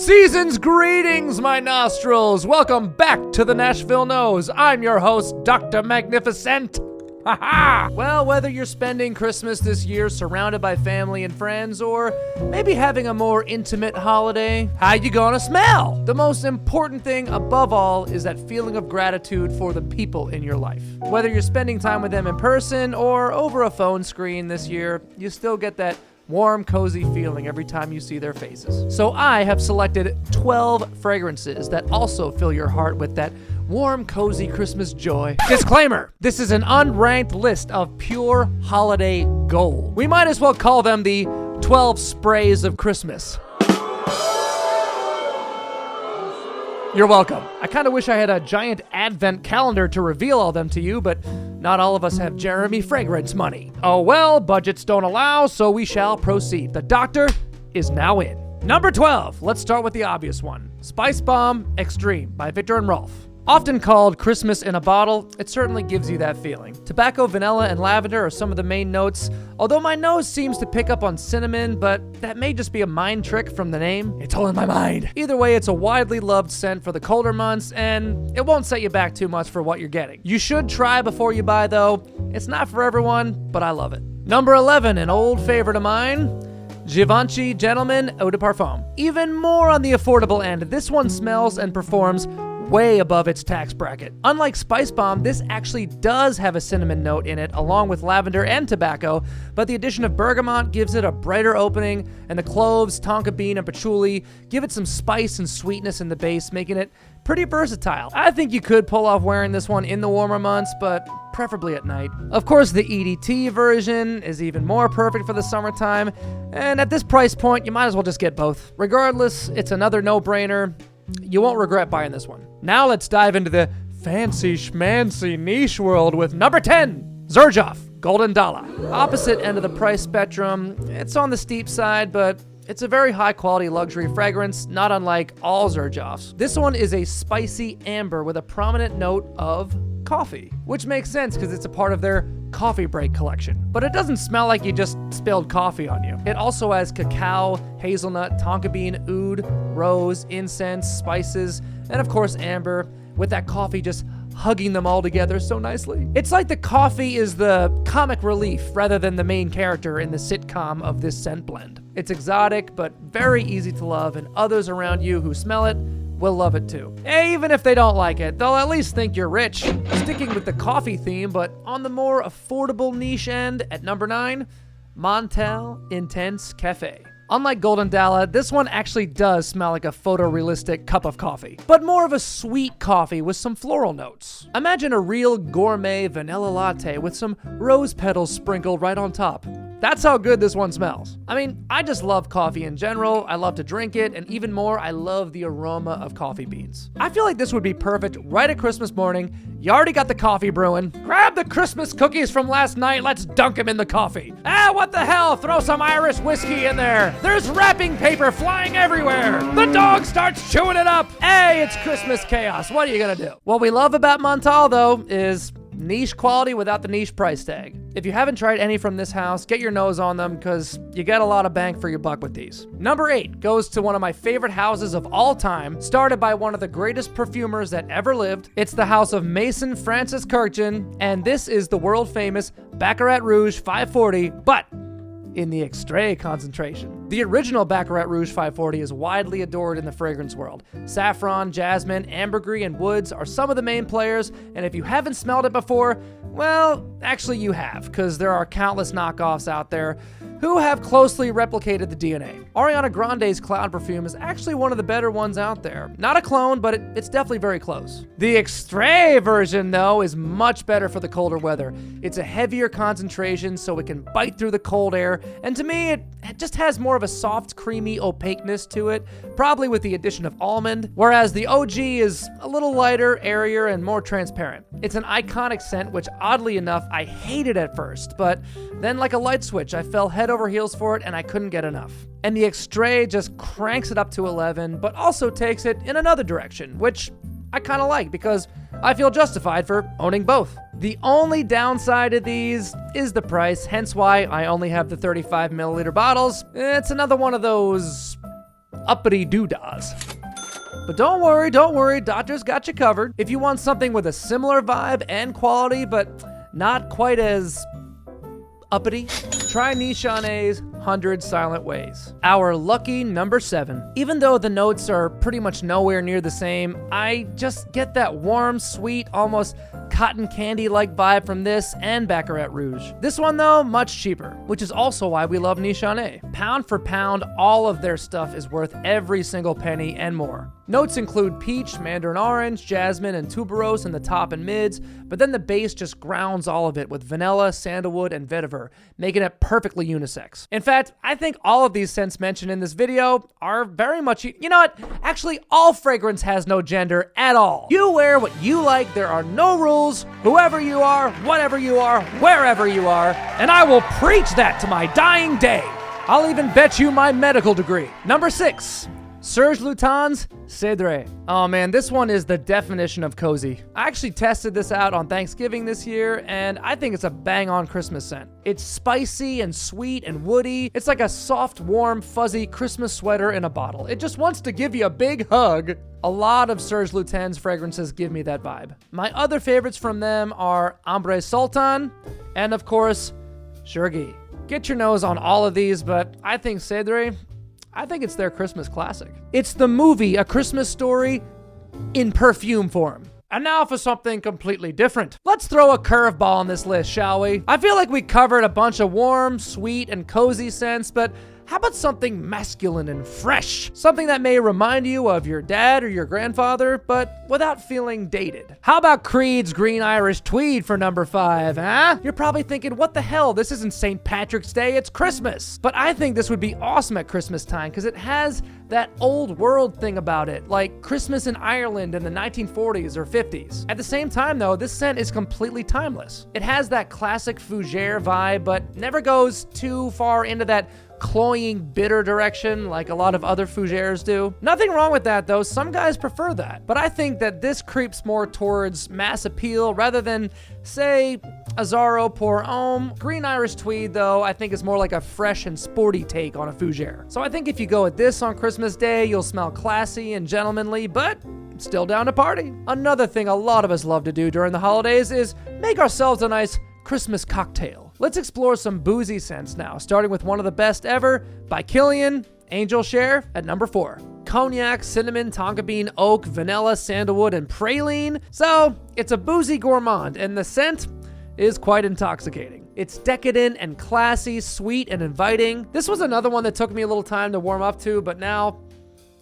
Season's greetings, my nostrils. Welcome back to the Nashville Nose. I'm your host, Dr. Magnifiscent. Haha! Well, whether you're spending Christmas this year surrounded by family and friends, or maybe having a more intimate holiday, how you gonna smell? The most important thing above all is that feeling of gratitude for the people in your life. Whether you're spending time with them in person or over a phone screen this year, you still get that warm, cozy feeling every time you see their faces. So I have selected 12 fragrances that also fill your heart with that warm, cozy Christmas joy. Disclaimer, this is an unranked list of pure holiday gold. We might as well call them the 12 sprays of Christmas. You're welcome. I kind of wish I had a giant advent calendar to reveal all them to you, but not all of us have Jeremy fragrance money. Oh well, budgets don't allow, so we shall proceed. The doctor is now in. Number 12, let's start with the obvious one. Spicebomb Extreme by Viktor and Rolf. Often called Christmas in a bottle, it certainly gives you that feeling. Tobacco, vanilla, and lavender are some of the main notes, although my nose seems to pick up on cinnamon, but that may just be a mind trick from the name. It's all in my mind. Either way, it's a widely loved scent for the colder months, and it won't set you back too much for what you're getting. You should try before you buy, though. It's not for everyone, but I love it. Number 11, an old favorite of mine, Givenchy Gentleman Eau de Parfum. Even more on the affordable end, this one smells and performs way above its tax bracket. Unlike Spicebomb, this actually does have a cinnamon note in it, along with lavender and tobacco, but the addition of bergamot gives it a brighter opening, and the cloves, tonka bean, and patchouli give it some spice and sweetness in the base, making it pretty versatile. I think you could pull off wearing this one in the warmer months, but preferably at night. Of course, the EDT version is even more perfect for the summertime, and at this price point, you might as well just get both. Regardless, it's another no-brainer. You won't regret buying this one. Now let's dive into the fancy schmancy niche world with number 10, Xerjoff Golden Dallah. Opposite end of the price spectrum, it's on the steep side, but it's a very high quality luxury fragrance, not unlike all Xerjoffs. This one is a spicy amber with a prominent note of coffee, which makes sense because it's a part of their coffee break collection. But it doesn't smell like you just spilled coffee on you. It also has cacao, hazelnut, tonka bean, oud, rose, incense, spices, and of course amber, with that coffee just hugging them all together so nicely. It's like the coffee is the comic relief rather than the main character in the sitcom of this scent blend. It's exotic, but very easy to love, and others around you who smell it will love it too. Even if they don't like it, they'll at least think you're rich. Sticking with the coffee theme, but on the more affordable niche end, at number 9, Montale Intense Cafe. Unlike Golden Dallah, this one actually does smell like a photorealistic cup of coffee, but more of a sweet coffee with some floral notes. Imagine a real gourmet vanilla latte with some rose petals sprinkled right on top. That's how good this one smells. I mean, I just love coffee in general. I love to drink it, and even more, I love the aroma of coffee beans. I feel like this would be perfect right at Christmas morning. You already got the coffee brewing. Grab the Christmas cookies from last night. Let's dunk them in the coffee. What the hell? Throw some Irish whiskey in there. There's wrapping paper flying everywhere. The dog starts chewing it up. Hey, it's Christmas chaos. What are you gonna do? What we love about Montale, though, is niche quality without the niche price tag. If you haven't tried any from this house, get your nose on them because you get a lot of bang for your buck with these. Number 8 goes to one of my favorite houses of all time, started by one of the greatest perfumers that ever lived. It's the house of Maison Francis Kurkdjian, and this is the world famous Baccarat Rouge 540, but in the Extrait concentration. The original Baccarat Rouge 540 is widely adored in the fragrance world. Saffron, jasmine, ambergris, and woods are some of the main players, and if you haven't smelled it before, well, actually you have, because there are countless knockoffs out there who have closely replicated the DNA. Ariana Grande's Cloud perfume is actually one of the better ones out there. Not a clone, but it's definitely very close. The Extrait version, though, is much better for the colder weather. It's a heavier concentration, so it can bite through the cold air, and to me, it just has more of a soft, creamy opaqueness to it, probably with the addition of almond, whereas the OG is a little lighter, airier, and more transparent. It's an iconic scent, which oddly enough, I hated at first, but then like a light switch, I fell head over heels for it and I couldn't get enough. And the Extrait just cranks it up to 11, but also takes it in another direction, which I kind of like because I feel justified for owning both. The only downside of these is the price, hence why I only have the 35 milliliter bottles. It's another one of those uppity doodads. But don't worry, Doctor's got you covered. If you want something with a similar vibe and quality, but not quite as uppity, try Nishane's 100 Silent Ways. Our lucky number 7. Even though the notes are pretty much nowhere near the same, I just get that warm, sweet, almost cotton candy-like vibe from this and Baccarat Rouge. This one though, much cheaper, which is also why we love Nishane. Pound for pound, all of their stuff is worth every single penny and more. Notes include peach, mandarin orange, jasmine, and tuberose in the top and mids, but then the base just grounds all of it with vanilla, sandalwood, and vetiver, making it perfectly unisex. In fact, I think all of these scents mentioned in this video are very much, you know what? Actually, all fragrance has no gender at all. You wear what you like, there are no rules, whoever you are, whatever you are, wherever you are, and I will preach that to my dying day. I'll even bet you my medical degree. Number 6. Serge Lutens Cedre. Oh man, this one is the definition of cozy. I actually tested this out on Thanksgiving this year, and I think it's a bang-on Christmas scent. It's spicy and sweet and woody. It's like a soft, warm, fuzzy Christmas sweater in a bottle. It just wants to give you a big hug. A lot of Serge Lutens fragrances give me that vibe. My other favorites from them are Ambre Sultan, and of course, Xerjoff. Get your nose on all of these, but I think Cedre, I think it's their Christmas classic. It's the movie A Christmas Story in perfume form. And now for something completely different. Let's throw a curveball on this list, shall we? I feel like we covered a bunch of warm, sweet, and cozy scents, but how about something masculine and fresh? Something that may remind you of your dad or your grandfather, but without feeling dated. How about Creed's Green Irish Tweed for number 5, huh? You're probably thinking, what the hell? This isn't St. Patrick's Day, it's Christmas. But I think this would be awesome at Christmas time because it has that old world thing about it, like Christmas in Ireland in the 1940s or 50s. At the same time though, this scent is completely timeless. It has that classic fougere vibe, but never goes too far into that cloying, bitter direction like a lot of other fougères do. Nothing wrong with that though, some guys prefer that. But I think that this creeps more towards mass appeal rather than, say, Outr-Eau pour Homme. Green Irish Tweed though, I think is more like a fresh and sporty take on a fougere. So I think if you go with this on Christmas Day, you'll smell classy and gentlemanly, but still down to party. Another thing a lot of us love to do during the holidays is make ourselves a nice Christmas cocktail. Let's explore some boozy scents now, starting with one of the best ever by Kilian, Angel Share at number 4. Cognac, cinnamon, tonka bean, oak, vanilla, sandalwood, and praline. So it's a boozy gourmand, and the scent is quite intoxicating. It's decadent and classy, sweet and inviting. This was another one that took me a little time to warm up to, but now,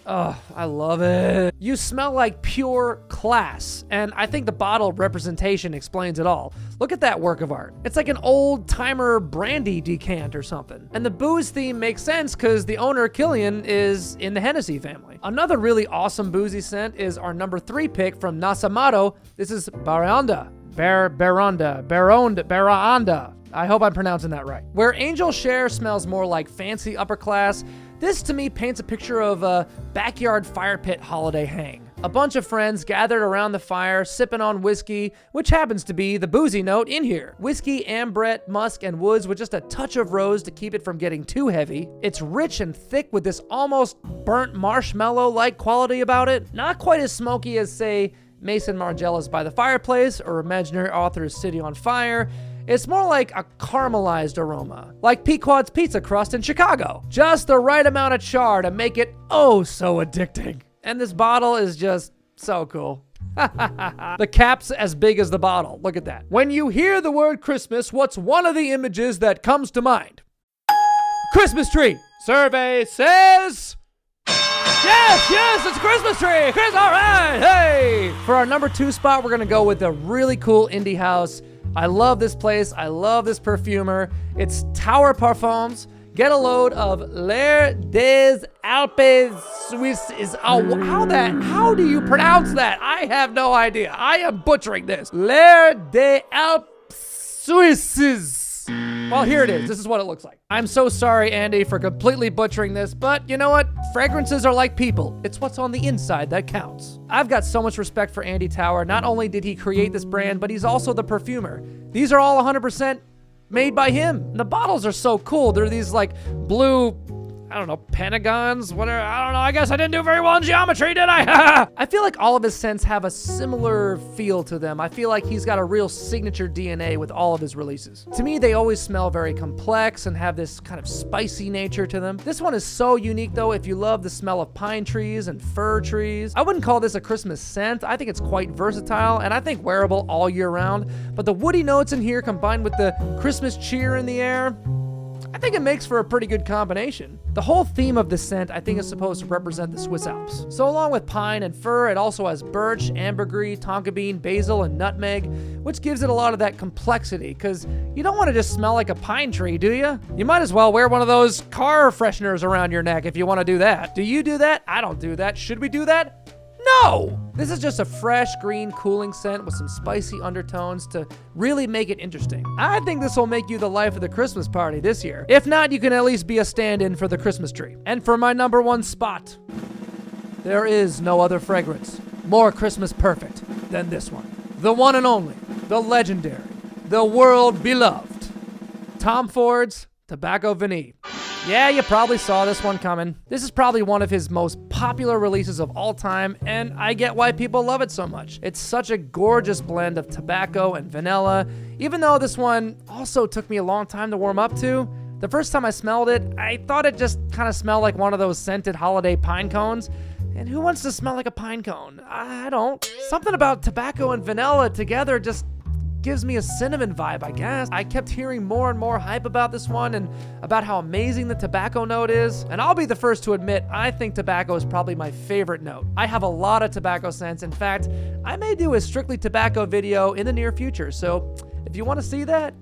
oh, I love it. You smell like pure class, and I think the bottle representation explains it all. Look at that work of art. It's like an old-timer brandy decant or something. And the booze theme makes sense because the owner, Kilian, is in the Hennessy family. Another really awesome boozy scent is our number 3 pick from Nasomatto. This is Baraonda. Baraonda. I hope I'm pronouncing that right. Where Angel Share smells more like fancy upper class, this to me paints a picture of a backyard fire pit holiday hang. A bunch of friends gathered around the fire, sipping on whiskey, which happens to be the boozy note in here. Whiskey, ambrette, musk, and woods with just a touch of rose to keep it from getting too heavy. It's rich and thick with this almost burnt marshmallow-like quality about it. Not quite as smoky as, say, Mason Margiela's By the Fireplace or Imaginary Author's City on Fire. It's more like a caramelized aroma, like Pequod's pizza crust in Chicago. Just the right amount of char to make it oh so addicting. And this bottle is just so cool. The cap's as big as the bottle. Look at that. When you hear the word Christmas, what's one of the images that comes to mind? Christmas tree. Survey says... Yes, it's a Christmas tree. Chris, all right, hey. For our number 2 spot, we're gonna go with a really cool indie house. I love this place. I love this perfumer. It's Tower Parfums. Get a load of L'air des Alpes Suisses. Oh, how do you pronounce that? I have no idea. I am butchering this. L'air des Alpes Suisses. Well, here it is. This is what it looks like. I'm so sorry, Andy, for completely butchering this, but you know what? Fragrances are like people. It's what's on the inside that counts. I've got so much respect for Andy Tower. Not only did he create this brand, but he's also the perfumer. These are all 100% made by him. The bottles are so cool. They're these like blue, I don't know, pentagons, whatever. I don't know. I guess I didn't do very well in geometry, did I? I feel like all of his scents have a similar feel to them. I feel like he's got a real signature DNA with all of his releases. To me, they always smell very complex and have this kind of spicy nature to them. This one is so unique though if you love the smell of pine trees and fir trees. I wouldn't call this a Christmas scent. I think it's quite versatile and I think wearable all year round. But the woody notes in here combined with the Christmas cheer in the air, I think it makes for a pretty good combination. The whole theme of this scent I think is supposed to represent the Swiss Alps. So along with pine and fir, it also has birch, ambergris, tonka bean, basil, and nutmeg, which gives it a lot of that complexity, because you don't want to just smell like a pine tree, do you? You might as well wear one of those car fresheners around your neck if you want to do that. Do you do that? I don't do that. Should we do that? No! This is just a fresh, green, cooling scent with some spicy undertones to really make it interesting. I think this will make you the life of the Christmas party this year. If not, you can at least be a stand-in for the Christmas tree. And for my number one spot, there is no other fragrance more Christmas perfect than this one. The one and only, the legendary, the world-beloved Tom Ford's Tobacco Vanille. Yeah, you probably saw this one coming. This is probably one of his most popular releases of all time, and I get why people love it so much. It's such a gorgeous blend of tobacco and vanilla, even though this one also took me a long time to warm up to. The first time I smelled it, I thought it just kind of smelled like one of those scented holiday pine cones. And who wants to smell like a pine cone? I don't. Something about tobacco and vanilla together just gives me a cinnamon vibe, I guess. I kept hearing more and more hype about this one and about how amazing the tobacco note is. And I'll be the first to admit, I think tobacco is probably my favorite note. I have a lot of tobacco scents. In fact, I may do a strictly tobacco video in the near future. So if you want to see that,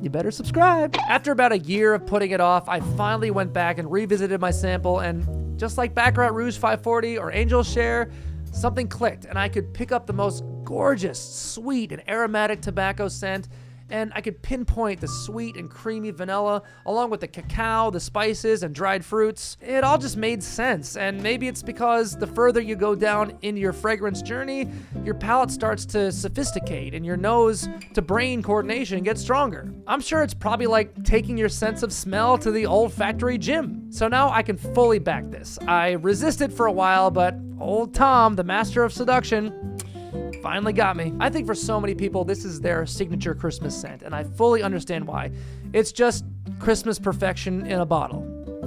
you better subscribe. After about a year of putting it off, I finally went back and revisited my sample, and just like Baccarat Rouge 540 or Angel Share, something clicked and I could pick up the most gorgeous, sweet, and aromatic tobacco scent, and I could pinpoint the sweet and creamy vanilla along with the cacao, the spices, and dried fruits. It all just made sense, and maybe it's because the further you go down in your fragrance journey, your palate starts to sophisticate and your nose to brain coordination gets stronger. I'm sure it's probably like taking your sense of smell to the olfactory gym. So now I can fully back this. I resisted for a while, but old Tom, the master of seduction, finally got me. I think for so many people, this is their signature Christmas scent, and I fully understand why. It's just Christmas perfection in a bottle.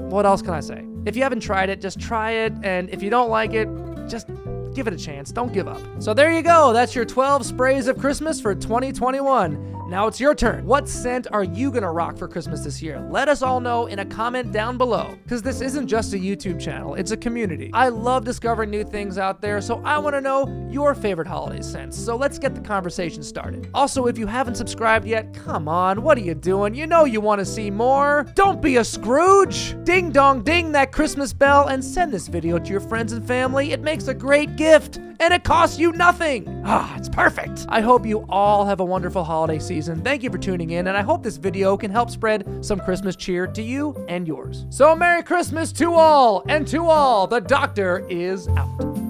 What else can I say? If you haven't tried it, just try it, and if you don't like it, just give it a chance. Don't give up. So there you go. That's your 12 sprays of Christmas for 2021. Now it's your turn. What scent are you gonna rock for Christmas this year? Let us all know in a comment down below, because this isn't just a YouTube channel, it's a community. I love discovering new things out there, so I wanna know your favorite holiday scents. So let's get the conversation started. Also, if you haven't subscribed yet, come on, what are you doing? You know you wanna see more. Don't be a Scrooge. Ding dong ding that Christmas bell and send this video to your friends and family. It makes a great gift and it costs you nothing. It's perfect. I hope you all have a wonderful holiday season. Thank you for tuning in, and I hope this video can help spread some Christmas cheer to you and yours. So Merry Christmas to all, and to all, the doctor is out.